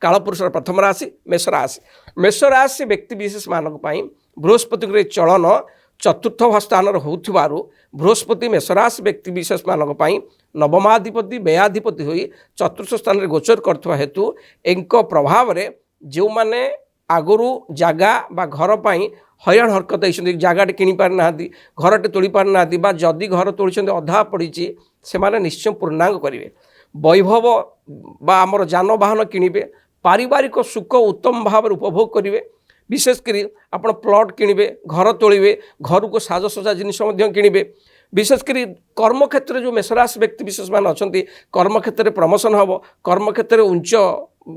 कालपुरुषर प्रथम राशि मेष राशि। मेष राशि व्यक्ति विशेष मानक बृहस्पति चलन चतुर्थ स्थान होथिबारु बृहस्पति मेष राशि व्यक्ति विशेष मानक नवमाधिपति व्ययाधिपति होई चतुर्थ स्थान में गोचर करथवा हेतु एंक प्रभाव में जो माने आगुरु जागा बा घर पाई हईराण हरकत होती जगाटे कि पारि ना घरटे तोली पारि ना जदि घर तोली अधा पड़ी से माने निश्चय पूर्णांग करेंगे वैभव बा आमर जानवाहन किणवे पारिवारिक सुख उत्तम भाव उपभोग करेंगे विशेषकर आप प्लट किणवे घर तोड़े घर को साजसजा जिनिस किणवे विशेषकर कर्मक्षेत्र जो मेषराशि व्यक्ति विशेष मान अच्छा कर्मक्षेत्र में प्रमोशन हम कर्मक्षेत्र में उच्च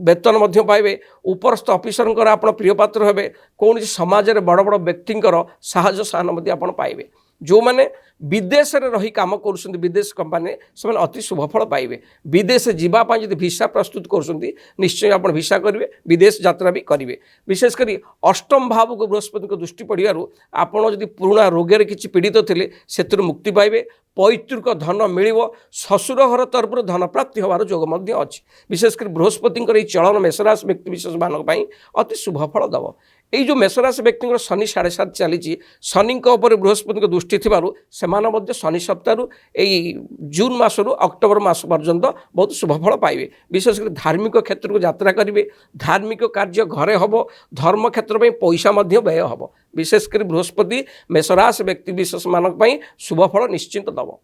वेतन पाइबे उपरस्थ अफिसर आप प्रियपात्र हे कौन समाज में बड़ बड़ व्यक्ति साहय सहन आप पाइबे जो मैंने विदेश में रही काम कर विदेश कंपानी से अति शुभफल पाइबे विदेश जावाई जब भिसा प्रस्तुत कर निश्चय आप भिसा करेंगे विदेश यात्रा भी करेंगे विशेषकर अष्टम भाव को बृहस्पति दृष्टि पड़ू आपड़ जब पुराणा रोगे किसी पीड़ित थे से मुक्ति पाइबे पैतृक धन मिल शशुर घर तरफ धन प्राप्ति होवार जोग अच्छी विशेषकर बृहस्पति चलन मेषराशि व्यक्ति विशेष मानक अति शुभफल दब ये जो मेषराशि व्यक्ति शनि 7.5 चली शनि बृहस्पति दृष्टि से शनि सप्ताह जून मसरू अक्टोबर मास पर्यंत बहुत शुभफल पाइबे विशेषकर धार्मिक क्षेत्र को यात्रा करेंगे धार्मिक कार्य घरे हम धर्म क्षेत्र में पैसा व्यय हम विशेषकर बृहस्पति मेषराशि व्यक्ति विशेष मानक शुभफल निश्चिंत दब।